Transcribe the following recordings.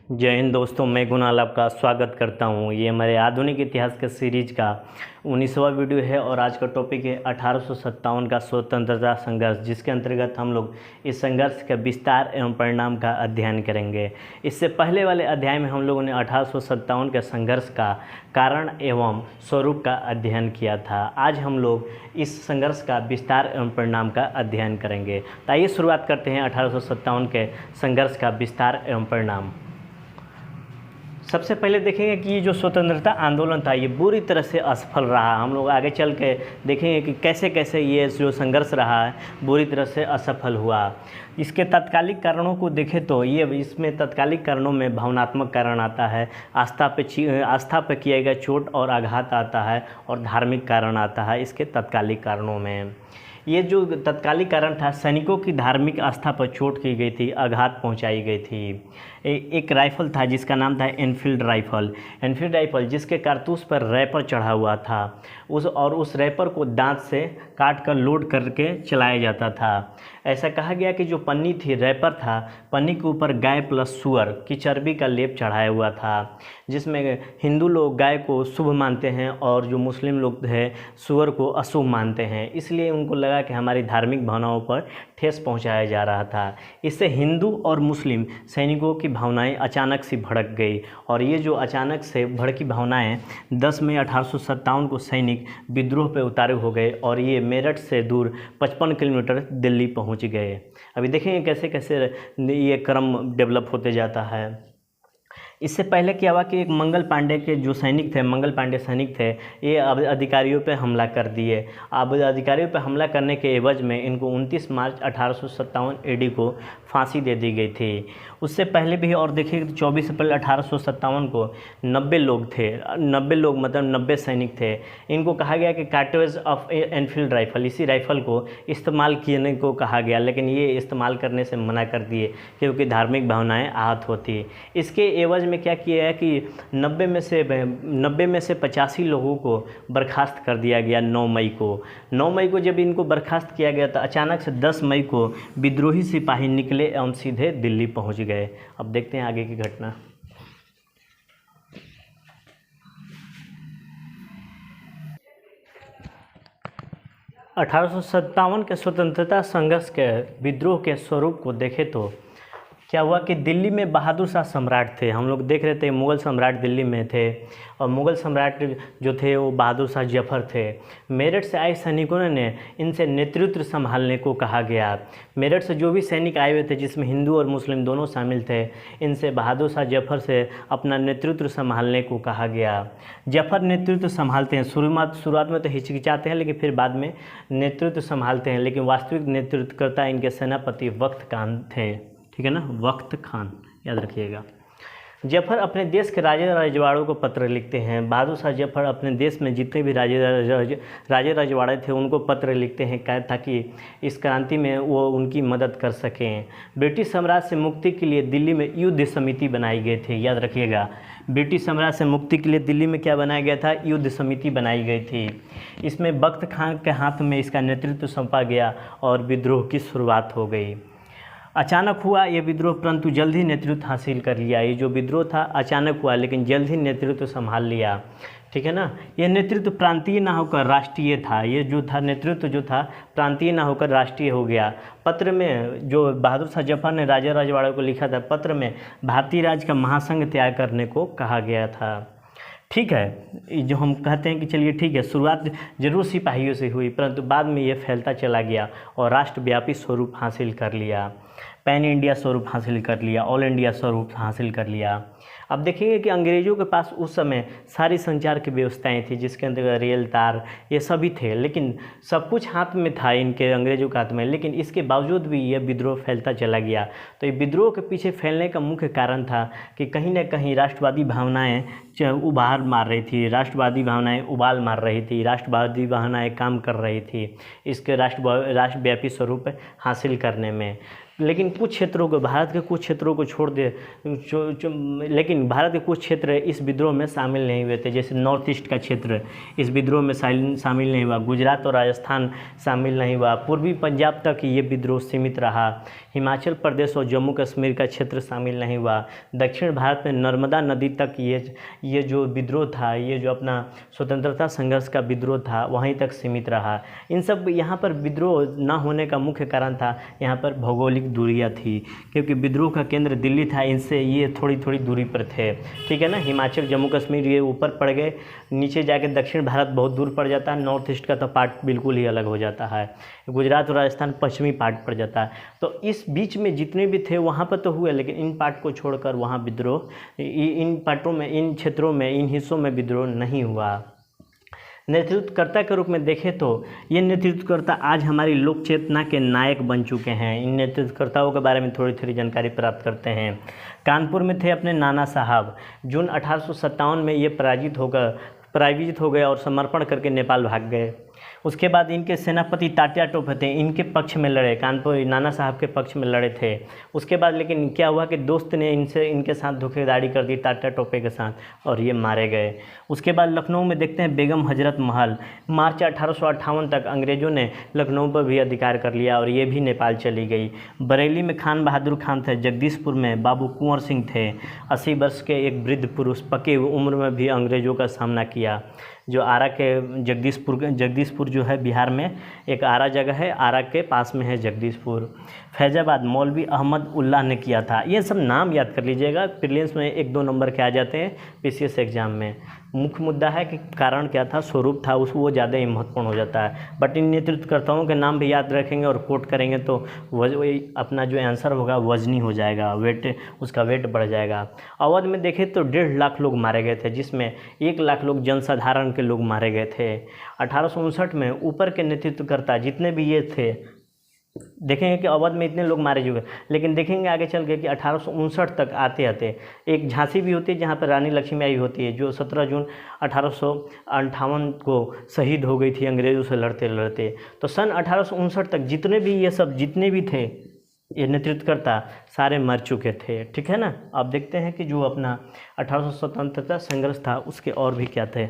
जय हिंद दोस्तों, मैं गुणाल आपका स्वागत करता हूं। ये हमारे आधुनिक इतिहास के सीरीज का 19वां वीडियो है और आज का टॉपिक है 1857 का स्वतंत्रता संघर्ष, जिसके अंतर्गत हम लोग इस संघर्ष का विस्तार एवं परिणाम का अध्ययन करेंगे। इससे पहले वाले अध्याय में हम लोगों ने 1857 के संघर्ष का कारण एवं स्वरूप का अध्ययन किया था। आज हम लोग इस संघर्ष का विस्तार एवं परिणाम का अध्ययन करेंगे। तो आइए शुरुआत करते हैं 1857 के संघर्ष का विस्तार एवं परिणाम। सबसे पहले देखेंगे कि ये जो स्वतंत्रता आंदोलन था ये बुरी तरह से असफल रहा। हम लोग आगे चल के देखेंगे कि कैसे कैसे ये जो संघर्ष रहा है बुरी तरह से असफल हुआ। इसके तात्कालिक कारणों को देखें तो इसमें तात्कालिक कारणों में भावनात्मक कारण आता है, आस्था पे किया गया चोट और आघात आता है, और धार्मिक कारण आता है। इसके तात्कालिक कारणों में ये जो तत्कालिक कारण था, सैनिकों की धार्मिक आस्था पर चोट की गई थी, आघात पहुंचाई गई थी। एक राइफ़ल था जिसका नाम था एनफील्ड राइफ़ल, जिसके कारतूस पर रैपर चढ़ा हुआ था। उस रैपर को दांत से काट कर लोड करके चलाया जाता था। ऐसा कहा गया कि जो पन्नी थी, रैपर था, पन्नी के ऊपर गाय प्लस सुअर की चर्बी का लेप चढ़ाया हुआ था, जिसमें हिंदू लोग गाय को शुभ मानते हैं और जो मुस्लिम लोग हैं सुअर को अशुभ मानते हैं। इसलिए उनको लगा कि हमारी धार्मिक भावनाओं पर ठेस पहुंचाया जा रहा था। इससे हिंदू और मुस्लिम सैनिकों की भावनाएं अचानक से भड़क गई, और ये जो अचानक से भड़की भावनाएं 10 मई 1857 को सैनिक विद्रोह पे उतारू हो गए और ये मेरठ से दूर 55 किलोमीटर दिल्ली पहुंच गए। अभी देखेंगे कैसे कैसे ये क्रम डेवलप होते जाता है। इससे पहले क्या हुआ कि एक मंगल पांडे सैनिक थे, ये अब अधिकारियों पे हमला कर दिए। अब अधिकारियों पे हमला करने के एवज में इनको 29 मार्च 1857 AD को फांसी दे दी गई थी। उससे पहले भी और देखिए 24 अप्रैल 1857 को 90 लोग मतलब 90 सैनिक थे। इनको कहा गया कि कार्टेज ऑफ एनफील्ड राइफ़ल, इसी राइफ़ल को इस्तेमाल करने को कहा गया, लेकिन ये इस्तेमाल करने से मना कर दिए क्योंकि धार्मिक भावनाएं आहत होती। इसके एवज में क्या किया है कि 90 में से 85 लोगों को बर्खास्त कर दिया गया। 9 मई को जब इनको बर्खास्त किया गया तो अचानक से 10 मई को विद्रोही सिपाही निकले एवं सीधे दिल्ली पहुंच गए। अब देखते हैं आगे की घटना। $1857 के स्वतंत्रता संघर्ष के विद्रोह के स्वरूप को देखें तो क्या हुआ कि दिल्ली में बहादुर शाह सम्राट थे। हम लोग देख रहे थे मुग़ल सम्राट दिल्ली में थे, और मुग़ल सम्राट जो थे वो बहादुर शाह जफ़र थे। मेरठ से आए सैनिकों ने इनसे नेतृत्व संभालने को कहा गया। मेरठ से जो भी सैनिक आए हुए थे, जिसमें हिंदू और मुस्लिम दोनों शामिल थे, इनसे बहादुर शाह जफ़र से अपना नेतृत्व संभालने को कहा गया। जफ़र नेतृत्व संभालते हैं, शुरुआत में तो हिचकिचाते हैं, लेकिन फिर बाद में नेतृत्व संभालते हैं। लेकिन वास्तविक नेतृत्वकर्ता इनके सेनापति वक्त खान थे, ठीक है ना, वक्त खान, याद रखिएगा। जफ़र अपने देश के राजे रजवाड़ों को पत्र लिखते हैं। बहादुर शाह जफ़र अपने देश में जितने भी राजे रजवाड़े थे उनको पत्र लिखते हैं ताकि इस क्रांति में वो उनकी मदद कर सकें। ब्रिटिश साम्राज्य से मुक्ति के लिए दिल्ली में युद्ध समिति बनाई गई थी, याद रखिएगा। ब्रिटिश साम्राज्य से मुक्ति के लिए दिल्ली में क्या बनाया गया था, युद्ध समिति बनाई गई थी। इसमें वक्त खान के हाथ में इसका नेतृत्व सौंपा गया और विद्रोह की शुरुआत हो गई। अचानक हुआ ये विद्रोह, परंतु जल्द ही नेतृत्व हासिल कर लिया। ये जो विद्रोह था अचानक हुआ, लेकिन जल्द ही नेतृत्व संभाल लिया, ठीक है ना। यह नेतृत्व प्रांतीय ना होकर राष्ट्रीय था। ये जो था नेतृत्व जो था प्रांतीय ना होकर राष्ट्रीय हो गया। पत्र में जो बहादुर शाह जफ़र ने राजा रजवाड़ों को लिखा था, पत्र में भारतीय राज्य का महासंघ त्याग करने को कहा गया था। ठीक है, जो हम कहते हैं कि चलिए ठीक है, शुरुआत जरूर सिपाहियों से हुई, परंतु बाद में ये फैलता चला गया और राष्ट्रव्यापी स्वरूप हासिल कर लिया, पैन इंडिया स्वरूप हासिल कर लिया, ऑल इंडिया स्वरूप हासिल कर लिया। अब देखेंगे कि अंग्रेज़ों के पास उस समय सारी संचार की व्यवस्थाएं थी, जिसके अंतर्गत रेल, तार, ये सभी थे, लेकिन सब कुछ हाथ में था इनके, अंग्रेज़ों के हाथ में। लेकिन इसके बावजूद भी यह विद्रोह फैलता चला गया। तो ये विद्रोह के पीछे फैलने का मुख्य कारण था कि कहीं ना कहीं राष्ट्रवादी भावनाएँ उबाल मार रही थी, राष्ट्रवादी भावनाएँ काम कर रही थी इसके राष्ट्रव्यापी स्वरूप हासिल करने में। लेकिन कुछ क्षेत्रों को, भारत के कुछ क्षेत्रों को छोड़ दे लेकिन भारत के कुछ क्षेत्र इस विद्रोह में शामिल नहीं हुए थे। जैसे नॉर्थ ईस्ट का क्षेत्र इस विद्रोह में शामिल नहीं हुआ, गुजरात और राजस्थान शामिल नहीं हुआ, पूर्वी पंजाब तक ये विद्रोह सीमित रहा, हिमाचल प्रदेश और जम्मू कश्मीर का क्षेत्र शामिल नहीं हुआ, दक्षिण भारत में नर्मदा नदी तक ये जो विद्रोह था, ये जो अपना स्वतंत्रता संघर्ष का विद्रोह था वहीं तक सीमित रहा। इन सब यहाँ पर विद्रोह ना होने का मुख्य कारण था यहाँ पर भौगोलिक दूरियाँ थी, क्योंकि विद्रोह का केंद्र दिल्ली था, इनसे ये थोड़ी थोड़ी दूरी पर थे, ठीक है ना। हिमाचल जम्मू कश्मीर ये ऊपर पड़ गए, नीचे जाके दक्षिण भारत बहुत दूर पड़ जाता है, नॉर्थ ईस्ट का तो पार्ट बिल्कुल ही अलग हो जाता है, गुजरात और राजस्थान पश्चिमी पार्ट पड़ जाता है। तो इस बीच में जितने भी थे वहाँ पर तो हुए, लेकिन इन पार्ट को छोड़कर वहाँ विद्रोह, इन पार्टों में, इन क्षेत्रों में, इन हिस्सों में विद्रोह नहीं हुआ। नेतृत्वकर्ता के रूप में देखें तो ये नेतृत्वकर्ता आज हमारी लोक चेतना के नायक बन चुके हैं। इन नेतृत्वकर्ताओं के बारे में थोड़ी थोड़ी जानकारी प्राप्त करते हैं। कानपुर में थे अपने नाना साहब, जून 1857 में ये पराजित हो गए और समर्पण करके नेपाल भाग गए। उसके बाद इनके सेनापति तात्या टोपे थे, इनके पक्ष में लड़े, कानपुर नाना साहब के पक्ष में लड़े थे। उसके बाद लेकिन क्या हुआ कि दोस्त ने इनके साथ धोखेधड़ी कर दी तात्या टोपे के साथ और ये मारे गए। उसके बाद लखनऊ में देखते हैं बेगम हजरत महल, मार्च 1858 तक अंग्रेज़ों ने लखनऊ पर भी अधिकार कर लिया और ये भी नेपाल चली गई। बरेली में खान बहादुर खान थे, जगदीशपुर में बाबू कुंवर सिंह थे, 80 वर्ष के एक वृद्ध पुरुष, पकी उम्र में भी अंग्रेज़ों का सामना किया। जो आरा के जगदीशपुर जो है बिहार में एक आरा जगह है, आरा के पास में है जगदीशपुर। फैजाबाद मौलवी अहमद उल्लाह ने किया था। ये सब नाम याद कर लीजिएगा, प्रीलिम्स में 1-2 नंबर के आ जाते हैं पीसीएस एग्जाम में। मुख्य मुद्दा है कि कारण क्या था, स्वरूप था, वो ज़्यादा ही महत्वपूर्ण हो जाता है। बट इन नेतृत्वकर्ताओं के नाम भी याद रखेंगे और कोट करेंगे तो अपना जो आंसर होगा वजनी हो जाएगा, उसका वेट बढ़ जाएगा। अवध में देखें तो 1.5 लाख लोग मारे गए थे, जिसमें 1 लाख लोग जनसाधारण के लोग मारे गए थे। 1859 में ऊपर के नेतृत्वकर्ता जितने भी ये थे, देखेंगे कि अवध में इतने लोग मारे चुके, लेकिन देखेंगे आगे चल के कि 1859 तक आते आते एक झांसी भी होती है जहाँ पर रानी लक्ष्मीबाई होती है, जो 17 जून 1858 को शहीद हो गई थी अंग्रेज़ों से लड़ते लड़ते। तो सन 1859 तक जितने भी थे ये नेतृत्वकर्ता सारे मर चुके थे, ठीक है ना। अब देखते हैं कि जो अपना 1800 स्वतंत्रता संघर्ष था उसके और भी क्या थे।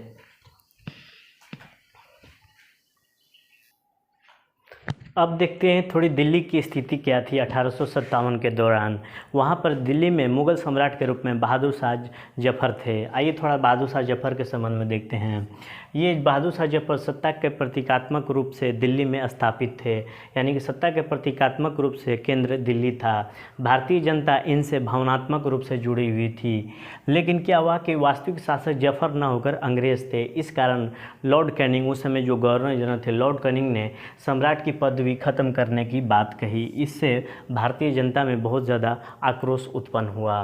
अब देखते हैं थोड़ी दिल्ली की स्थिति क्या थी 1857 के दौरान। वहाँ पर दिल्ली में मुग़ल सम्राट के रूप में बहादुर शाह जफ़र थे। आइए थोड़ा बहादुर शाह जफ़र के संबंध में देखते हैं। ये बहादुर शाह जफ़र सत्ता के प्रतीकात्मक रूप से दिल्ली में स्थापित थे, यानी कि सत्ता के प्रतीकात्मक रूप से केंद्र दिल्ली था। भारतीय जनता इनसे भावनात्मक रूप से जुड़ी हुई थी। लेकिन क्या हुआ कि वास्तविक शासक जफ़र न होकर अंग्रेज़ थे। इस कारण लॉर्ड कैनिंग, उस समय जो गवर्नर जनरल थे, लॉर्ड कैनिंग ने सम्राट की पदवी ख़त्म करने की बात कही। इससे भारतीय जनता में बहुत ज़्यादा आक्रोश उत्पन्न हुआ।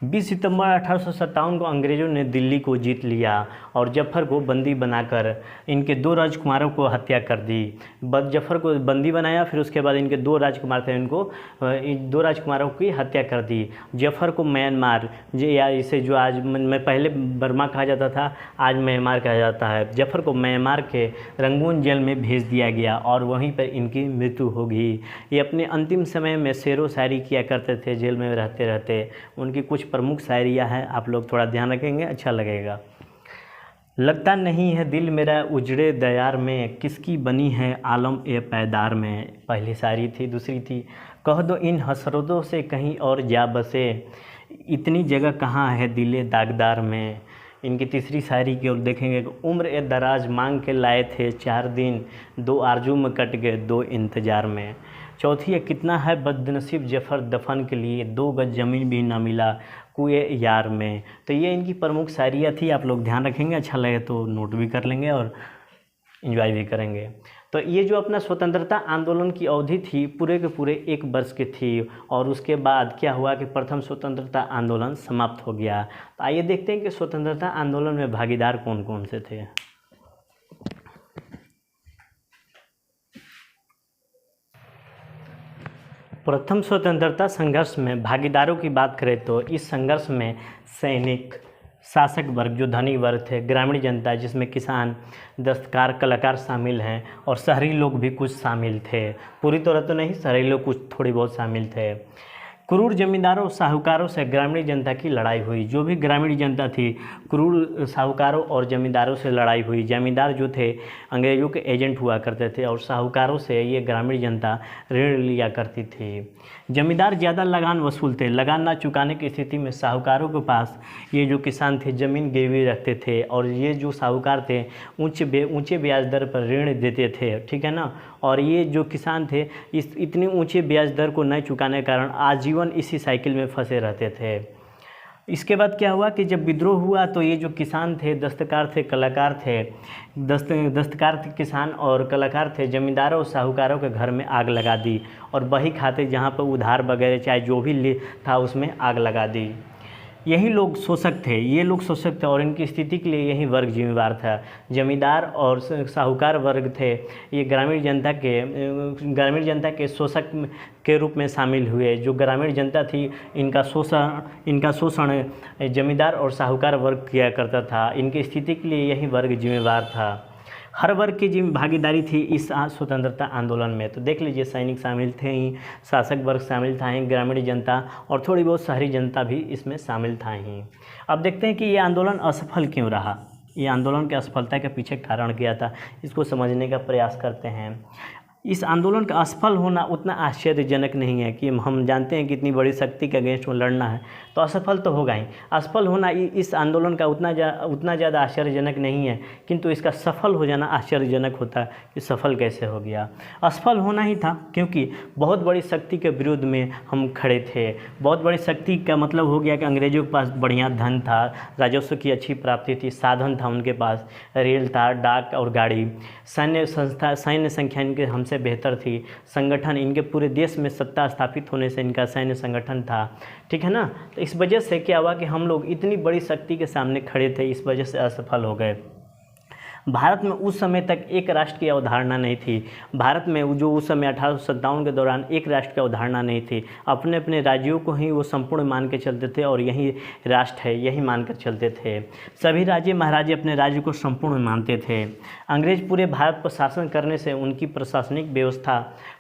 20 सितंबर 1857 को अंग्रेज़ों ने दिल्ली को जीत लिया और जफ़र को बंदी बनाकर इनके 2 राजकुमारों को हत्या कर दी। जफ़र को बंदी बनाया, फिर उसके बाद इनके 2 राजकुमार थे, इनको 2 राजकुमारों की हत्या कर दी। जफ़र को म्यांमार, या इसे जो आज में पहले बर्मा कहा जाता था, आज म्यांमार कहा जाता है, जफ़र को म्यांमार के रंगून जेल में भेज दिया गया और वहीं पर इनकी मृत्यु हो गई। ये अपने अंतिम समय में शेरो शायरी किया करते थे जेल में रहते रहते। उनकी कुछ प्रमुख शायरियाँ हैं, आप लोग थोड़ा ध्यान रखेंगे, अच्छा लगेगा। लगता नहीं है दिल मेरा उजड़े दयार में, किसकी बनी है आलम ए पैदार में, पहली शायरी थी। दूसरी थी, कह दो इन हसरतों से कहीं और जा बसे, इतनी जगह कहाँ है दिले दागदार में। इनकी तीसरी शायरी की ओर देखेंगे, उम्र ए दराज मांग के लाए थे 4 दिन, 2 आरजू में कट गए 2 इंतज़ार में। चौथी है, कितना है बदनसीब जफ़र दफन के लिए, 2 गज ज़मीन भी ना मिला कुए यार में। तो ये इनकी प्रमुख शायरियाँ थी, आप लोग ध्यान रखेंगे, अच्छा लगे तो नोट भी कर लेंगे और एंजॉय भी करेंगे। तो ये जो अपना स्वतंत्रता आंदोलन की अवधि थी पूरे के पूरे 1 वर्ष की थी और उसके बाद क्या हुआ कि प्रथम स्वतंत्रता आंदोलन समाप्त हो गया। तो आइए देखते हैं कि स्वतंत्रता आंदोलन में भागीदार कौन कौन से थे। प्रथम स्वतंत्रता संघर्ष में भागीदारों की बात करें तो इस संघर्ष में सैनिक, शासक वर्ग जो धनी वर्ग थे, ग्रामीण जनता जिसमें किसान, दस्तकार, कलाकार शामिल हैं और शहरी लोग भी कुछ शामिल थे। पूरी तरह तो नहीं, शहरी लोग कुछ थोड़ी बहुत शामिल थे। क्रूर जमींदारों साहूकारों से ग्रामीण जनता की लड़ाई हुई। जो भी ग्रामीण जनता थी, क्रूर साहूकारों और जमींदारों से लड़ाई हुई। जमींदार जो थे अंग्रेज़ों के एजेंट हुआ करते थे और साहूकारों से ये ग्रामीण जनता ऋण लिया करती थी। जमींदार ज़्यादा लगान वसूलते। लगान ना चुकाने की स्थिति में साहूकारों के पास ये जो किसान थे ज़मीन गिरवी रखते थे और ये जो साहूकार थे ऊंचे ब्याज दर पर ऋण देते थे, ठीक है ना। और ये जो किसान थे इस इतनी ऊंचे ब्याज दर को न चुकाने के कारण आजीवन इसी साइकिल में फंसे रहते थे। इसके बाद क्या हुआ कि जब विद्रोह हुआ तो ये जो किसान थे, दस्तकार थे, कलाकार थे, दस्तकार थे, किसान और कलाकार थे, जमींदारों और साहूकारों के घर में आग लगा दी और बही खाते जहाँ पर उधार वगैरह चाहे जो भी था उसमें आग लगा दी। यही लोग शोषक थे, ये लोग शोषक थे और इनकी स्थिति के लिए यही वर्ग जिम्मेवार था। जमींदार और साहूकार वर्ग थे, ये ग्रामीण जनता के शोषक के रूप में शामिल हुए। जो ग्रामीण जनता थी इनका शोषण जमींदार और साहूकार वर्ग किया करता था। इनकी स्थिति के लिए यही वर्ग जिम्मेवार था। हर वर्ग की भागीदारी थी इस स्वतंत्रता आंदोलन में। तो देख लीजिए, सैनिक शामिल थे ही, शासक वर्ग शामिल था ही, ग्रामीण जनता और थोड़ी बहुत शहरी जनता भी इसमें शामिल था ही। अब देखते हैं कि ये आंदोलन असफल क्यों रहा। ये आंदोलन की असफलता के पीछे कारण क्या था, इसको समझने का प्रयास करते हैं। इस आंदोलन का असफल होना उतना आश्चर्यजनक नहीं है कि हम जानते हैं कि इतनी बड़ी शक्ति के अगेंस्ट में लड़ना है तो असफल तो होगा ही। असफल होना इस आंदोलन का उतना ज़्यादा आश्चर्यजनक नहीं है, किंतु इसका सफल हो जाना आश्चर्यजनक होता है कि सफल कैसे हो गया। असफल होना ही था क्योंकि बहुत बड़ी शक्ति के विरुद्ध में हम खड़े थे। बहुत बड़ी शक्ति का मतलब हो गया कि अंग्रेज़ों के पास बढ़िया धन था, राजस्व की अच्छी प्राप्ति थी, साधन था उनके पास, रेल था, डाक और गाड़ी, सैन्य संख्या इनके हमसे बेहतर थी, संगठन इनके पूरे देश में सत्ता स्थापित होने से इनका सैन्य संगठन था, ठीक है ना। तो इस वजह से क्या हुआ कि हम लोग इतनी बड़ी शक्ति के सामने खड़े थे, इस वजह से असफल हो गए। भारत में उस समय तक एक राष्ट्र की अवधारणा नहीं थी। भारत में जो उस समय 1857 के दौरान एक राष्ट्र की अवधारणा नहीं थी। अपने अपने राज्यों को ही वो संपूर्ण मान के चलते थे और यही राष्ट्र है, यही मानकर चलते थे। सभी राजे महाराजे अपने राज्य को संपूर्ण मानते थे। अंग्रेज पूरे भारत पर शासन करने से उनकी प्रशासनिक व्यवस्था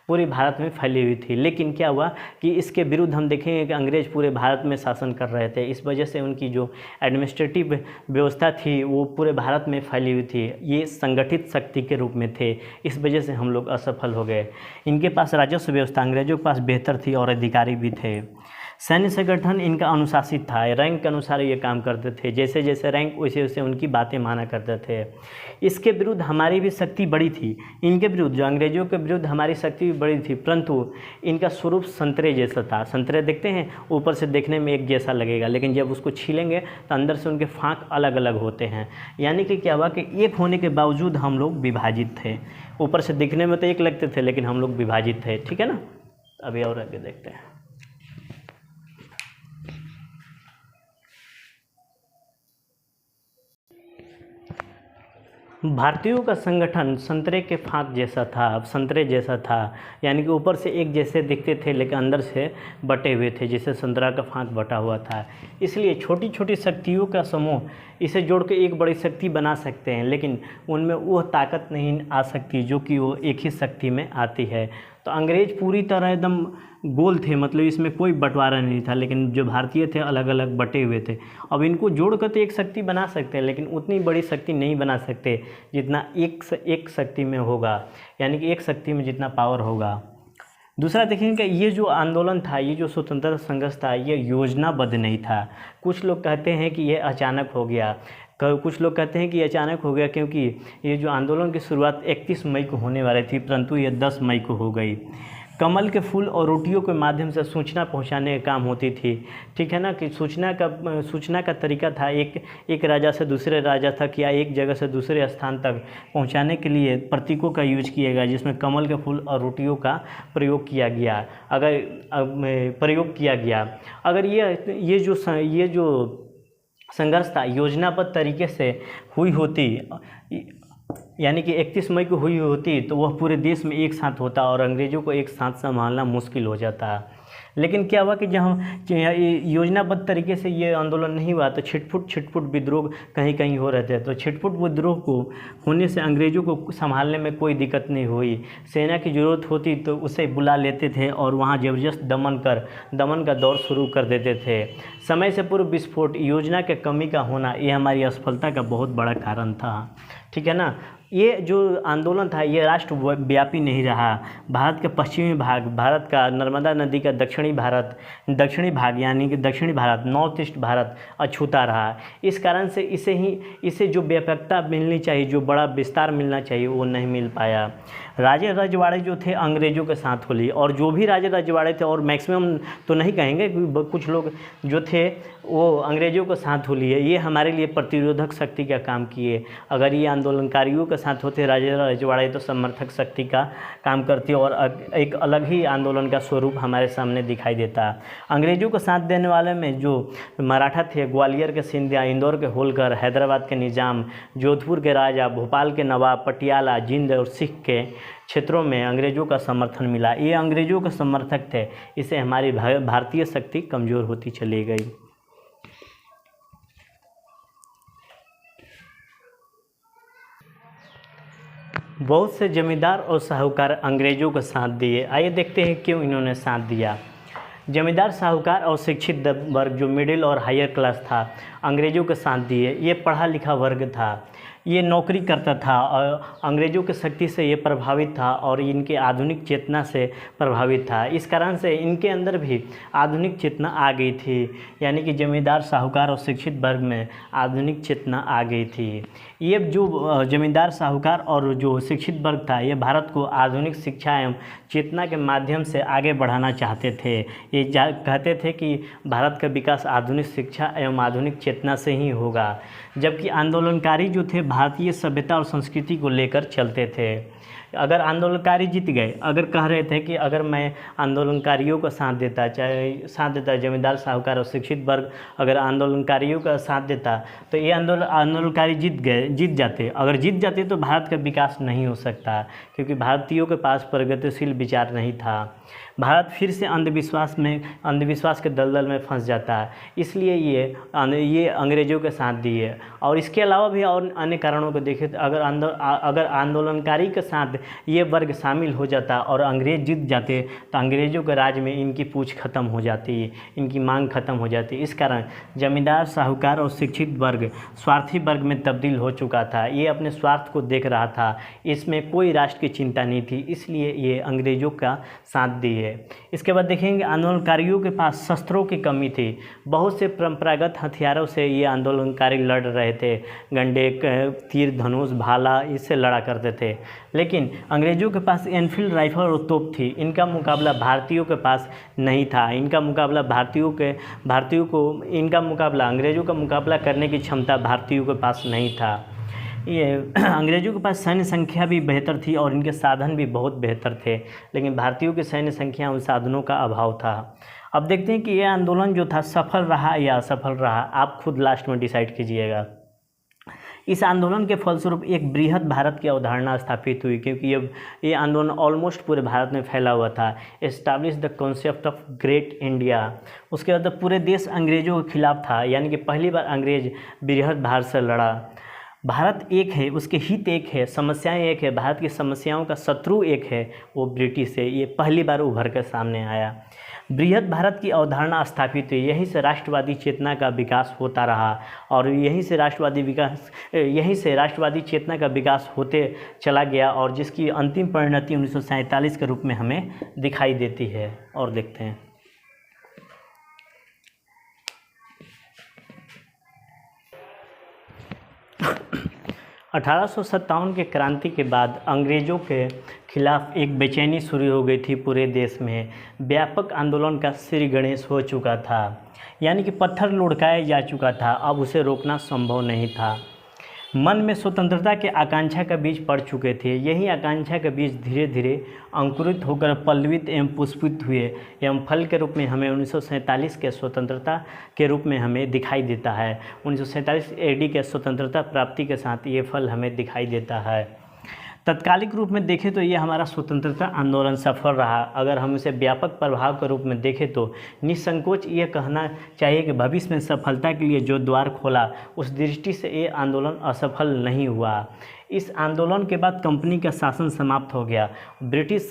पूरे भारत में फैली हुई थी। लेकिन क्या हुआ कि इसके विरुद्ध हम देखेंगे कि अंग्रेज पूरे भारत में शासन कर रहे थे। इस वजह से उनकी जो एडमिनिस्ट्रेटिव व्यवस्था थी वो पूरे भारत में फैली हुई थी। ये संगठित शक्ति के रूप में थे, इस वजह से हम लोग असफल हो गए। इनके पास राजस्व व्यवस्था अंग्रेजों के पास बेहतर थी और अधिकारी भी थे। सैन्य संगठन इनका अनुशासित था, रैंक के अनुसार ये काम करते थे। जैसे जैसे रैंक वैसे वैसे उनकी बातें माना करते थे। इसके विरुद्ध हमारी भी शक्ति बड़ी थी। इनके विरुद्ध, जो अंग्रेजों के विरुद्ध हमारी शक्ति भी बड़ी थी, परंतु इनका स्वरूप संतरे जैसा था। संतरे देखते हैं, ऊपर से देखने में एक जैसा लगेगा, लेकिन जब उसको छीलेंगे तो अंदर से उनके फाँक अलग अलग होते हैं। यानी कि क्या हुआ कि एक होने के बावजूद हम लोग विभाजित थे। ऊपर से दिखने में तो एक लगते थे, लेकिन हम लोग विभाजित थे, ठीक है ना। अभी और आगे देखते हैं। भारतीयों का संगठन संतरे के फाँक जैसा था, संतरे जैसा था। यानी कि ऊपर से एक जैसे दिखते थे लेकिन अंदर से बटे हुए थे, जैसे संतरा का फाँक बटा हुआ था। इसलिए छोटी छोटी शक्तियों का समूह इसे जोड़ के एक बड़ी शक्ति बना सकते हैं, लेकिन उनमें वह ताकत नहीं आ सकती जो कि वो एक ही शक्ति में आती है। तो अंग्रेज पूरी तरह एकदम गोल थे, मतलब इसमें कोई बंटवारा नहीं था, लेकिन जो भारतीय थे अलग अलग बटे हुए थे। अब इनको जोड़कर तो एक शक्ति बना सकते हैं, लेकिन उतनी बड़ी शक्ति नहीं बना सकते जितना एक शक्ति में होगा, यानी कि एक शक्ति में जितना पावर होगा। दूसरा देखेंगे कि ये जो आंदोलन था, ये जो स्वतंत्रता संघर्ष था, ये योजनाबद्ध नहीं था। कुछ लोग कहते हैं कि ये अचानक हो गया, कुछ लोग कहते हैं कि ये अचानक हो गया क्योंकि ये जो आंदोलन की शुरुआत 31 मई को होने वाली थी, परंतु ये 10 मई को हो गई। कमल के फूल और रोटियों के माध्यम से सूचना पहुंचाने का काम होती थी, ठीक है ना। कि सूचना का तरीका था एक राजा से दूसरे राजा तक या एक जगह से दूसरे स्थान तक पहुंचाने के लिए प्रतीकों का यूज किया गया, जिसमें कमल के फूल और रोटियों का प्रयोग किया गया। अगर ये जो संघर्ष था योजनाबद्ध तरीके से हुई होती, यानी कि 31 मई को हुई होती, तो वह पूरे देश में एक साथ होता और अंग्रेज़ों को एक साथ संभालना मुश्किल हो जाता। लेकिन क्या हुआ कि जब हम योजनाबद्ध तरीके से ये आंदोलन नहीं हुआ तो छिटपुट विद्रोह कहीं कहीं हो रहे थे। तो छिटपुट विद्रोह को होने से अंग्रेज़ों को संभालने में कोई दिक्कत नहीं हुई। सेना की ज़रूरत होती तो उसे बुला लेते थे और वहाँ ज़बरदस्त दमन का दौर शुरू कर देते थे। समय से पूर्व विस्फोट, योजना के कमी का होना, ये हमारी असफलता का बहुत बड़ा कारण था। ठीक है ना। ये जो आंदोलन था ये राष्ट्रव्यापी नहीं रहा। भारत के पश्चिमी भाग, भारत का नर्मदा नदी का दक्षिणी भाग यानी कि दक्षिणी भारत, नॉर्थ ईस्ट भारत अछूता रहा। इस कारण से इसे जो व्यापकता मिलनी चाहिए, जो बड़ा विस्तार मिलना चाहिए, वो नहीं मिल पाया। राजे रजवाड़े जो थे अंग्रेज़ों के साथ हो लिए, और जो भी राजे रजवाड़े थे, और मैक्सिमम तो नहीं कहेंगे, कुछ लोग जो थे वो अंग्रेज़ों के साथ हो लिए, ये हमारे लिए प्रतिरोधक शक्ति का काम किए। अगर ये आंदोलनकारियों के साथ होते राजे रजवाड़े तो समर्थक शक्ति का काम करती और एक अलग ही आंदोलन का स्वरूप हमारे सामने दिखाई देता। अंग्रेज़ों को साथ देने वाले में जो मराठा थे, ग्वालियर के सिंधिया, इंदौर के होलकर, हैदराबाद के निज़ाम, जोधपुर के राजा, भोपाल के नवाब, पटियाला, जिंद और सिख के क्षेत्रों में अंग्रेज़ों का समर्थन मिला। ये अंग्रेज़ों के समर्थक थे, इससे हमारी भारतीय शक्ति कमज़ोर होती चली गई। बहुत से जमींदार और साहूकार अंग्रेज़ों का साथ दिए। आइए देखते हैं क्यों इन्होंने साथ दिया। जमींदार, साहूकार और शिक्षित वर्ग जो मिडिल और हायर क्लास था, अंग्रेज़ों के साथ दिए। ये पढ़ा लिखा वर्ग था, ये नौकरी करता था और अंग्रेज़ों की शक्ति से ये प्रभावित था और इनके आधुनिक चेतना से प्रभावित था। इस कारण से इनके अंदर भी आधुनिक चेतना आ गई थी, यानी कि जमींदार, साहूकार और शिक्षित वर्ग में आधुनिक चेतना आ गई थी। ये जो जमींदार, साहूकार और जो शिक्षित वर्ग था, ये भारत को आधुनिक शिक्षा एवं चेतना के माध्यम से आगे बढ़ाना चाहते थे। ये कहते थे कि भारत का विकास आधुनिक शिक्षा एवं आधुनिक चेतना से ही होगा। जबकि आंदोलनकारी जो थे भारतीय सभ्यता और संस्कृति को लेकर चलते थे। अगर आंदोलनकारी जीत गए, अगर कह रहे थे कि अगर मैं आंदोलनकारियों का साथ देता, चाहे साथ देता जमींदार, साहूकार और शिक्षित वर्ग अगर आंदोलनकारियों का साथ देता तो ये आंदोलनकारी जीत जाते। अगर जीत जाते तो भारत का विकास नहीं हो सकता, क्योंकि भारतीयों के पास प्रगतिशील विचार नहीं था। भारत फिर से अंधविश्वास के दलदल में फंस जाता है। इसलिए ये अंग्रेज़ों के साथ दिए। और इसके अलावा भी और अन्य कारणों को देखें तो अगर आंदोलनकारी के साथ ये वर्ग शामिल हो जाता और अंग्रेज़ जीत जाते तो अंग्रेज़ों के राज में इनकी पूछ खत्म हो जाती, इनकी मांग खत्म हो जाती। इस कारण जमींदार, साहूकार और शिक्षित वर्ग स्वार्थी वर्ग में तब्दील हो चुका था। ये अपने स्वार्थ को देख रहा था, इसमें कोई राष्ट्र की चिंता नहीं थी, इसलिए ये अंग्रेज़ों का साथ दिए। इसके बाद देखेंगे आंदोलनकारियों के पास शस्त्रों की कमी थी। बहुत से परंपरागत हथियारों से ये आंदोलनकारी लड़ रहे थे, डंडे, तीर, धनुष, भाला, इससे लड़ा करते थे। लेकिन अंग्रेज़ों के पास एनफील्ड राइफल और तोप थी। इनका मुकाबला भारतीयों के पास नहीं था। इनका मुकाबला अंग्रेज़ों का मुकाबला करने की क्षमता भारतीयों के पास नहीं था। ये अंग्रेज़ों के पास सैन्य संख्या भी बेहतर थी और इनके साधन भी बहुत बेहतर थे, लेकिन भारतीयों की सैन्य संख्या उन साधनों का अभाव था। अब देखते हैं कि यह आंदोलन जो था सफल रहा या असफल रहा, आप खुद लास्ट में डिसाइड कीजिएगा। इस आंदोलन के फलस्वरूप एक बृहद भारत की अवधारणा स्थापित हुई, क्योंकि ये आंदोलन ऑलमोस्ट पूरे भारत में फैला हुआ था। Establish the concept of great India. उसके बाद पूरे देश अंग्रेज़ों के खिलाफ था, यानी कि पहली बार अंग्रेज़ बृहद भारत से लड़ा। भारत एक है, उसके हित एक है, समस्याएं एक है, भारत की समस्याओं का शत्रु एक है, वो ब्रिटिश है। ये पहली बार उभर कर सामने आया। बृहद भारत की अवधारणा स्थापित हुई। यहीं से राष्ट्रवादी चेतना का विकास होता रहा और यहीं से राष्ट्रवादी चेतना का विकास होते चला गया, और जिसकी अंतिम परिणति 1947 के रूप में हमें दिखाई देती है। और देखते हैं 1857 के क्रांति के बाद अंग्रेज़ों के खिलाफ एक बेचैनी शुरू हो गई थी। पूरे देश में व्यापक आंदोलन का श्री गणेश हो चुका था, यानी कि पत्थर लुढ़काया जा चुका था। अब उसे रोकना संभव नहीं था। मन में स्वतंत्रता के आकांक्षा का बीज पड़ चुके थे। यही आकांक्षा के बीज धीरे धीरे अंकुरित होकर पल्लवित एवं पुष्पित हुए एवं फल के रूप में हमें 1947 के स्वतंत्रता के रूप में हमें दिखाई देता है। 1947 AD के स्वतंत्रता प्राप्ति के साथ ये फल हमें दिखाई देता है। तत्कालिक रूप में देखें तो ये हमारा स्वतंत्रता आंदोलन सफल रहा। अगर हम इसे व्यापक प्रभाव के रूप में देखें तो निसंकोच ये कहना चाहिए कि भविष्य में सफलता के लिए जो द्वार खोला, उस दृष्टि से ये आंदोलन असफल नहीं हुआ। इस आंदोलन के बाद कंपनी का शासन समाप्त हो गया। ब्रिटिश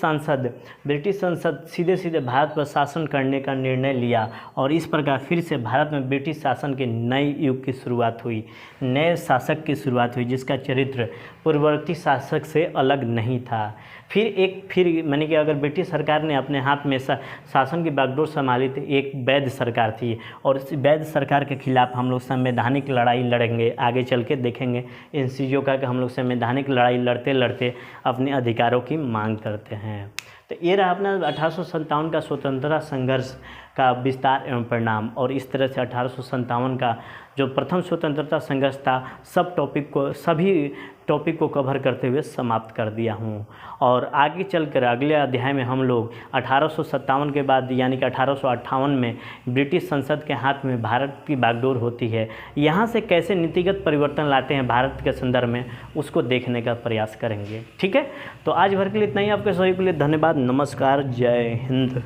संसद सीधे सीधे भारत पर शासन करने का निर्णय लिया और इस प्रकार फिर से भारत में ब्रिटिश शासन के नए युग की शुरुआत हुई, नए शासक की शुरुआत हुई जिसका चरित्र पूर्ववर्ती शासक से अलग नहीं था। फिर माने कि अगर ब्रिटिश सरकार ने अपने हाथ में शासन की बागडोर संभाली थी, एक वैध सरकार थी और इस वैध सरकार के खिलाफ हम लोग संवैधानिक लड़ाई लड़ेंगे। आगे चल के देखेंगे इन चीज़ों का कि हम लोग संवैधानिक लड़ाई लड़ते लड़ते अपने अधिकारों की मांग करते हैं। तो ये रहा अपना 1857 का स्वतंत्रता संघर्ष का विस्तार एवं परिणाम। और इस तरह से 1857 का जो प्रथम स्वतंत्रता संघर्ष था सभी टॉपिक को कवर करते हुए समाप्त कर दिया हूँ। और आगे चलकर अगले अध्याय में हम लोग 1857 के बाद यानी कि 1858 में ब्रिटिश संसद के हाथ में भारत की बागडोर होती है, यहाँ से कैसे नीतिगत परिवर्तन लाते हैं भारत के संदर्भ में, उसको देखने का प्रयास करेंगे। ठीक है, तो आज भर के लिए इतना ही। आपके सभी के लिए धन्यवाद। नमस्कार, जय हिंद।